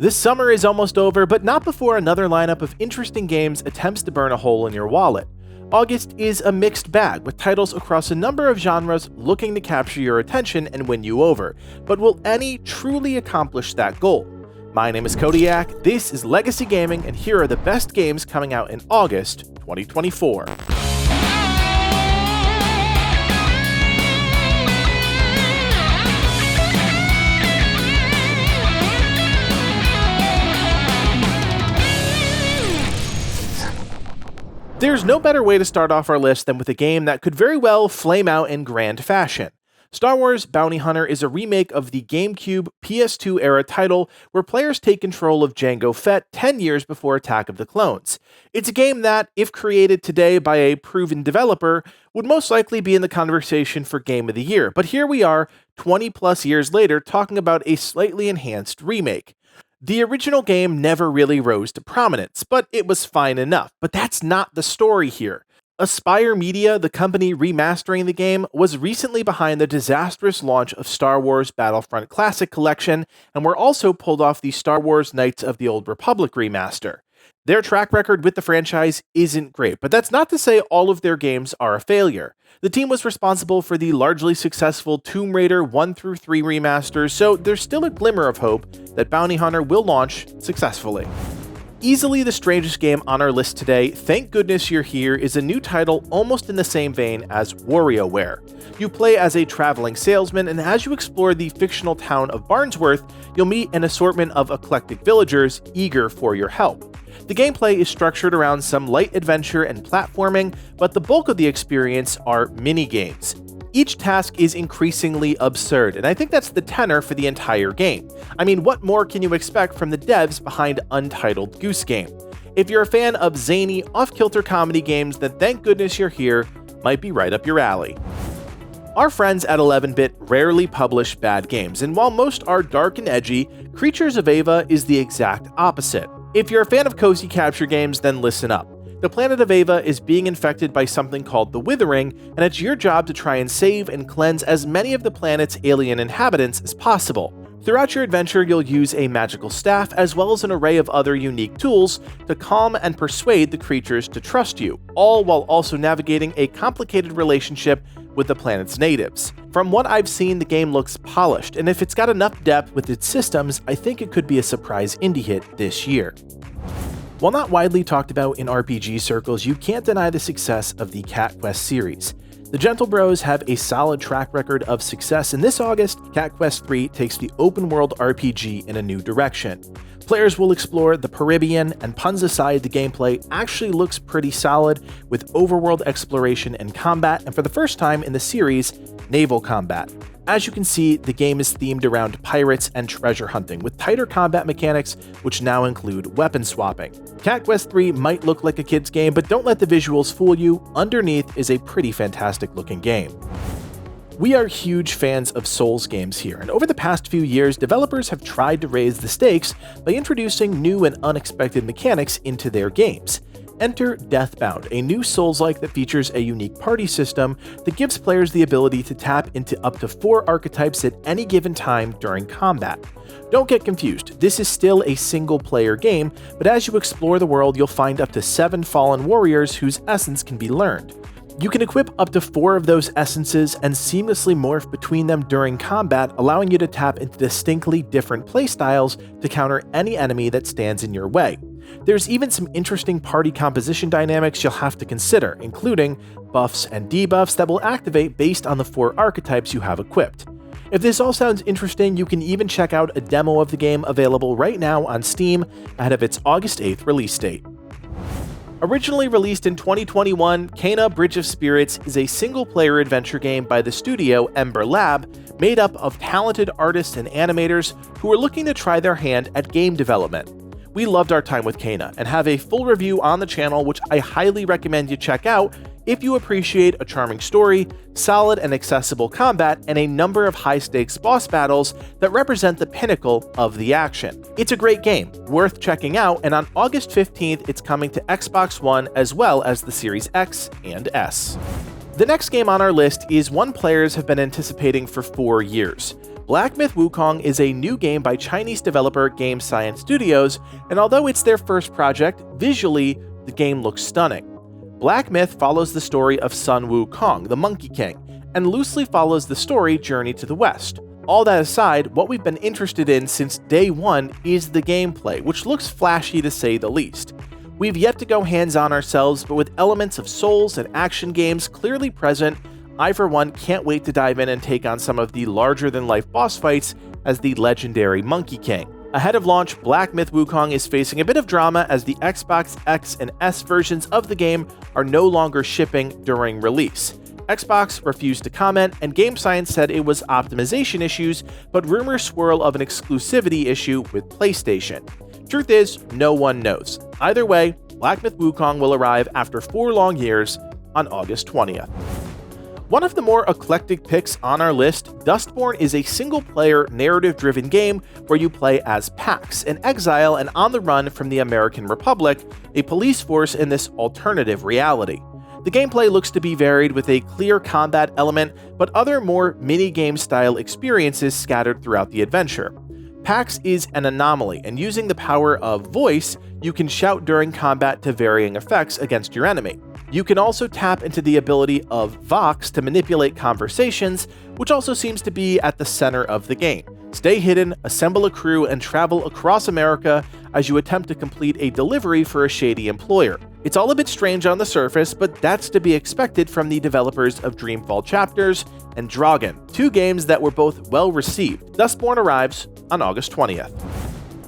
This summer is almost over, but not before another lineup of interesting games attempts to burn a hole in your wallet. August is a mixed bag, with titles across a number of genres looking to capture your attention and win you over. But will any truly accomplish that goal? My name is Kodiak, this is Legacy Gaming, and here are the best games coming out in August 2024. There's no better way to start off our list than with a game that could very well flame out in grand fashion. Star Wars Bounty Hunter is a remake of the GameCube PS2 era title where players take control of Jango Fett 10 years before Attack of the Clones. It's a game that, if created today by a proven developer, would most likely be in the conversation for Game of the Year, but here we are, 20 plus years later, talking about a slightly enhanced remake. The original game never really rose to prominence, but it was fine enough. But that's not the story here. Aspyr Media, the company remastering the game, was recently behind the disastrous launch of Star Wars Battlefront Classic Collection, and were also pulled off the Star Wars Knights of the Old Republic remaster. Their track record with the franchise isn't great, but that's not to say all of their games are a failure. The team was responsible for the largely successful Tomb Raider 1 through 3 remasters, so there's still a glimmer of hope that Bounty Hunter will launch successfully. Easily the strangest game on our list today, Thank Goodness You're Here, is a new title almost in the same vein as WarioWare. You play as a traveling salesman, and as you explore the fictional town of Barnsworth, you'll meet an assortment of eclectic villagers eager for your help. The gameplay is structured around some light adventure and platforming, but the bulk of the experience are mini-games. Each task is increasingly absurd, and I think that's the tenor for the entire game. I mean, what more can you expect from the devs behind Untitled Goose Game? If you're a fan of zany, off-kilter comedy games, then Thank Goodness You're Here might be right up your alley. Our friends at 11-Bit rarely publish bad games, and while most are dark and edgy, Creatures of Ava is the exact opposite. If you're a fan of cozy capture games, then listen up. The planet of Ava is being infected by something called the Withering, and it's your job to try and save and cleanse as many of the planet's alien inhabitants as possible. Throughout your adventure, you'll use a magical staff as well as an array of other unique tools to calm and persuade the creatures to trust you, all while also navigating a complicated relationship with the planet's natives. From what I've seen, the game looks polished, and if it's got enough depth with its systems, I think it could be a surprise indie hit this year. While not widely talked about in RPG circles, you can't deny the success of the Cat Quest series. The Gentle Bros have a solid track record of success, and this August, Cat Quest 3 takes the open-world RPG in a new direction. Players will explore the Peribian, and puns aside, the gameplay actually looks pretty solid, with overworld exploration and combat, and for the first time in the series, naval combat. As you can see, the game is themed around pirates and treasure hunting, with tighter combat mechanics which now include weapon swapping. Cat Quest 3 might look like a kid's game, but don't let the visuals fool you, underneath is a pretty fantastic looking game. We are huge fans of Souls games here, and over the past few years, developers have tried to raise the stakes by introducing new and unexpected mechanics into their games. Enter Deathbound, a new Souls-like that features a unique party system that gives players the ability to tap into up to 4 archetypes at any given time during combat. Don't get confused, this is still a single-player game, but as you explore the world, you'll find up to 7 fallen warriors whose essence can be learned. You can equip up to 4 of those essences and seamlessly morph between them during combat, allowing you to tap into distinctly different playstyles to counter any enemy that stands in your way. There's even some interesting party composition dynamics you'll have to consider, including buffs and debuffs that will activate based on the 4 archetypes you have equipped. If this all sounds interesting, you can even check out a demo of the game available right now on Steam ahead of its August 8th release date. Originally released in 2021, Kena Bridge of Spirits is a single-player adventure game by the studio Ember Lab, made up of talented artists and animators who are looking to try their hand at game development. We loved our time with Kena and have a full review on the channel, which I highly recommend you check out if you appreciate a charming story, solid and accessible combat, and a number of high-stakes boss battles that represent the pinnacle of the action. It's a great game, worth checking out, and on August 15th, it's coming to Xbox One as well as the Series X and S. The next game on our list is one players have been anticipating for 4 years. Black Myth: Wukong is a new game by Chinese developer Game Science Studios, and although it's their first project, visually, the game looks stunning. Black Myth follows the story of Sun Wukong, the Monkey King, and loosely follows the story Journey to the West. All that aside, what we've been interested in since day one is the gameplay, which looks flashy to say the least. We've yet to go hands-on ourselves, but with elements of Souls and action games clearly present, I for one can't wait to dive in and take on some of the larger-than-life boss fights as the legendary Monkey King. Ahead of launch, Black Myth: Wukong is facing a bit of drama as the Xbox X and S versions of the game are no longer shipping during release. Xbox refused to comment, and Game Science said it was optimization issues, but rumors swirl of an exclusivity issue with PlayStation. Truth is, no one knows. Either way, Black Myth: Wukong will arrive after 4 long years on August 20th. One of the more eclectic picks on our list, Dustborn is a single-player, narrative-driven game where you play as Pax, an exile and on the run from the American Republic, a police force in this alternative reality. The gameplay looks to be varied with a clear combat element, but other more mini-game-style experiences scattered throughout the adventure. Pax is an anomaly, and using the power of voice, you can shout during combat to varying effects against your enemy. You can also tap into the ability of Vox to manipulate conversations, which also seems to be at the center of the game. Stay hidden, assemble a crew, and travel across America as you attempt to complete a delivery for a shady employer. It's all a bit strange on the surface, but that's to be expected from the developers of Dreamfall Chapters and Dragon, 2 games that were both well received. Dustborn arrives on August 20th.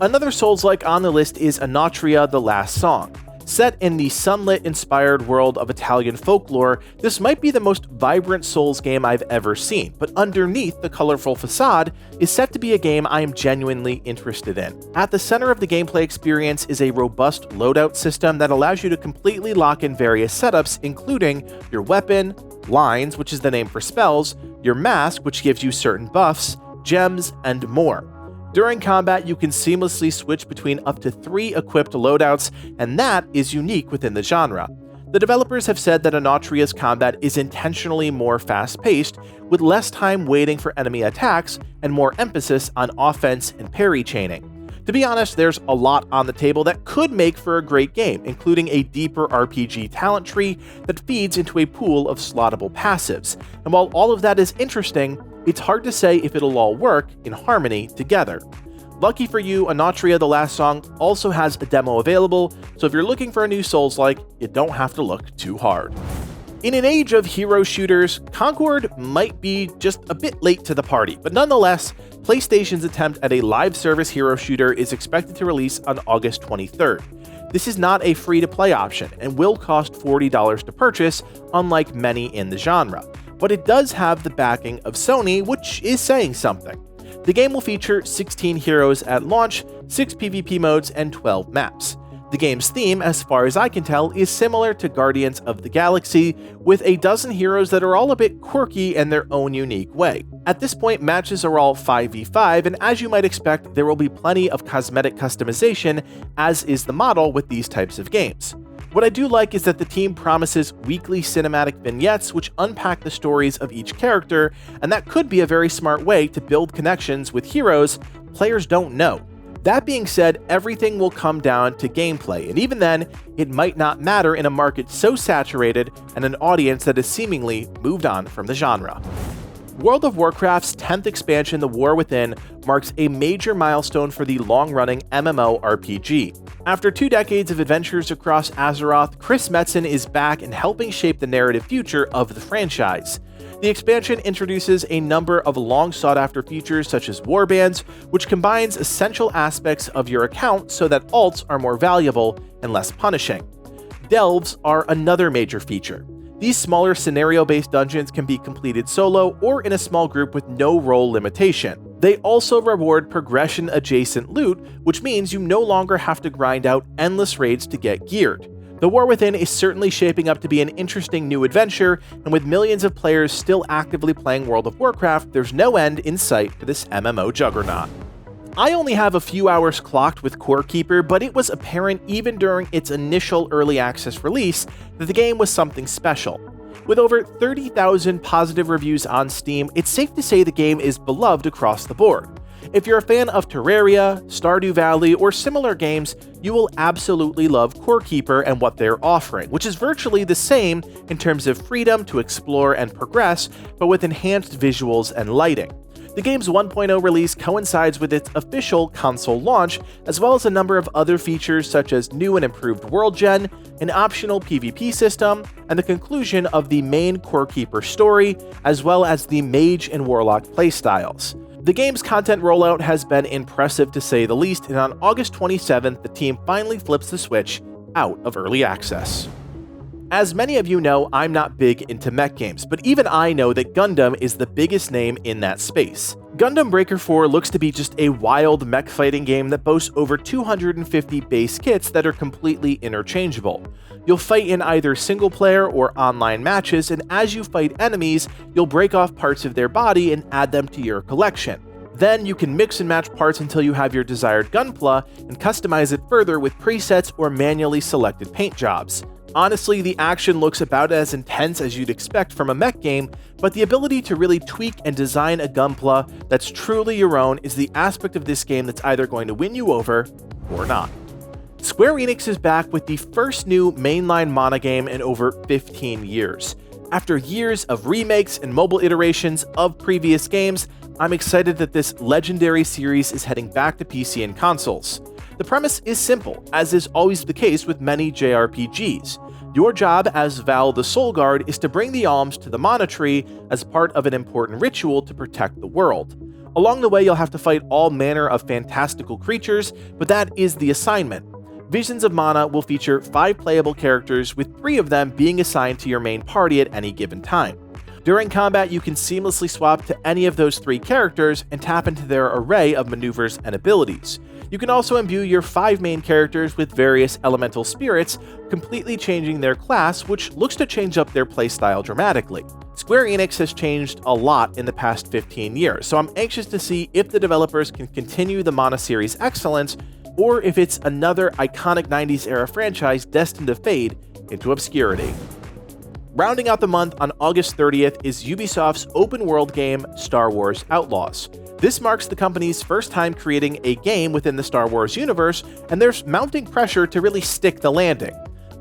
Another Souls-like on the list is Anatria: The Last Song. Set in the sunlit-inspired world of Italian folklore, this might be the most vibrant Souls game I've ever seen, but underneath the colorful facade is set to be a game I am genuinely interested in. At the center of the gameplay experience is a robust loadout system that allows you to completely lock in various setups, including your weapon, lines, which is the name for spells, your mask, which gives you certain buffs, gems, and more. During combat, you can seamlessly switch between up to 3 equipped loadouts, and that is unique within the genre. The developers have said that Anatria's combat is intentionally more fast-paced, with less time waiting for enemy attacks and more emphasis on offense and parry chaining. To be honest, there's a lot on the table that could make for a great game, including a deeper RPG talent tree that feeds into a pool of slottable passives. And while all of that is interesting, it's hard to say if it'll all work in harmony together. Lucky for you, Anatria: The Last Song also has a demo available, so if you're looking for a new Souls-like, you don't have to look too hard. In an age of hero shooters, Concord might be just a bit late to the party, but nonetheless, PlayStation's attempt at a live service hero shooter is expected to release on August 23rd. This is not a free-to-play option and will cost $40 to purchase, unlike many in the genre, but it does have the backing of Sony, which is saying something. The game will feature 16 heroes at launch, 6 PvP modes, and 12 maps. The game's theme, as far as I can tell, is similar to Guardians of the Galaxy, with a dozen heroes that are all a bit quirky in their own unique way. At this point, matches are all 5v5, and as you might expect, there will be plenty of cosmetic customization, as is the model with these types of games. What I do like is that the team promises weekly cinematic vignettes which unpack the stories of each character, and that could be a very smart way to build connections with heroes players don't know. That being said, everything will come down to gameplay, and even then, it might not matter in a market so saturated and an audience that has seemingly moved on from the genre. World of Warcraft's 10th expansion, The War Within, marks a major milestone for the long-running MMORPG. After 2 decades of adventures across Azeroth, Chris Metzen is back and helping shape the narrative future of the franchise. The expansion introduces a number of long-sought-after features such as warbands, which combines essential aspects of your account so that alts are more valuable and less punishing. Delves are another major feature. These smaller scenario-based dungeons can be completed solo or in a small group with no role limitation. They also reward progression-adjacent loot, which means you no longer have to grind out endless raids to get geared. The War Within is certainly shaping up to be an interesting new adventure, and with millions of players still actively playing World of Warcraft, there's no end in sight to this MMO juggernaut. I only have a few hours clocked with Core Keeper, but it was apparent even during its initial early access release that the game was something special. With over 30,000 positive reviews on Steam, it's safe to say the game is beloved across the board. If you're a fan of Terraria, Stardew Valley, or similar games, you will absolutely love Core Keeper and what they're offering, which is virtually the same in terms of freedom to explore and progress, but with enhanced visuals and lighting. The game's 1.0 release coincides with its official console launch, as well as a number of other features such as new and improved world gen, an optional PvP system, and the conclusion of the main Core Keeper story, as well as the Mage and Warlock playstyles. The game's content rollout has been impressive to say the least, and on August 27th, the team finally flips the switch out of early access. As many of you know, I'm not big into mech games, but even I know that Gundam is the biggest name in that space. Gundam Breaker 4 looks to be just a wild mech fighting game that boasts over 250 base kits that are completely interchangeable. You'll fight in either single player or online matches, and as you fight enemies, you'll break off parts of their body and add them to your collection. Then you can mix and match parts until you have your desired Gunpla and customize it further with presets or manually selected paint jobs. Honestly, the action looks about as intense as you'd expect from a mech game, but the ability to really tweak and design a Gunpla that's truly your own is the aspect of this game that's either going to win you over or not. Square Enix is back with the first new mainline Mana game in over 15 years. After years of remakes and mobile iterations of previous games, I'm excited that this legendary series is heading back to PC and consoles. The premise is simple, as is always the case with many JRPGs. Your job as Val the Soul Guard is to bring the alms to the Mana Tree as part of an important ritual to protect the world. Along the way, you'll have to fight all manner of fantastical creatures, but that is the assignment. Visions of Mana will feature 5 playable characters, with 3 of them being assigned to your main party at any given time. During combat, you can seamlessly swap to any of those 3 characters and tap into their array of maneuvers and abilities. You can also imbue your 5 main characters with various elemental spirits, completely changing their class, which looks to change up their playstyle dramatically. Square Enix has changed a lot in the past 15 years, so I'm anxious to see if the developers can continue the Mana series' excellence, or if it's another iconic 90s era franchise destined to fade into obscurity. Rounding out the month on August 30th is Ubisoft's open-world game Star Wars Outlaws. This marks the company's first time creating a game within the Star Wars universe, and there's mounting pressure to really stick the landing.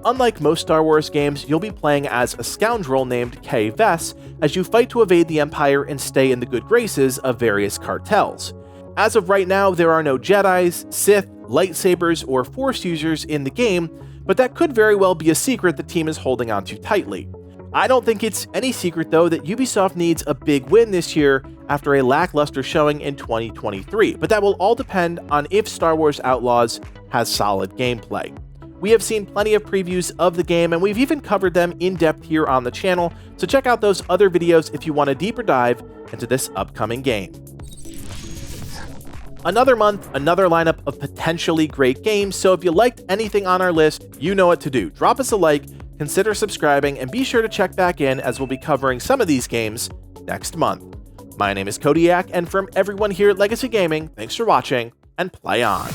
Unlike most Star Wars games, you'll be playing as a scoundrel named Kay Vess as you fight to evade the Empire and stay in the good graces of various cartels. As of right now, there are no Jedis, Sith, lightsabers, or Force users in the game, but that could very well be a secret the team is holding onto tightly. I don't think it's any secret, though, that Ubisoft needs a big win this year after a lackluster showing in 2023, but that will all depend on if Star Wars Outlaws has solid gameplay. We have seen plenty of previews of the game, and we've even covered them in depth here on the channel, so check out those other videos if you want a deeper dive into this upcoming game. Another month, another lineup of potentially great games, so if you liked anything on our list, you know what to do. Drop us a like, consider subscribing, and be sure to check back in as we'll be covering some of these games next month. My name is Kodiak, and from everyone here at Legacy Gaming, thanks for watching, and play on.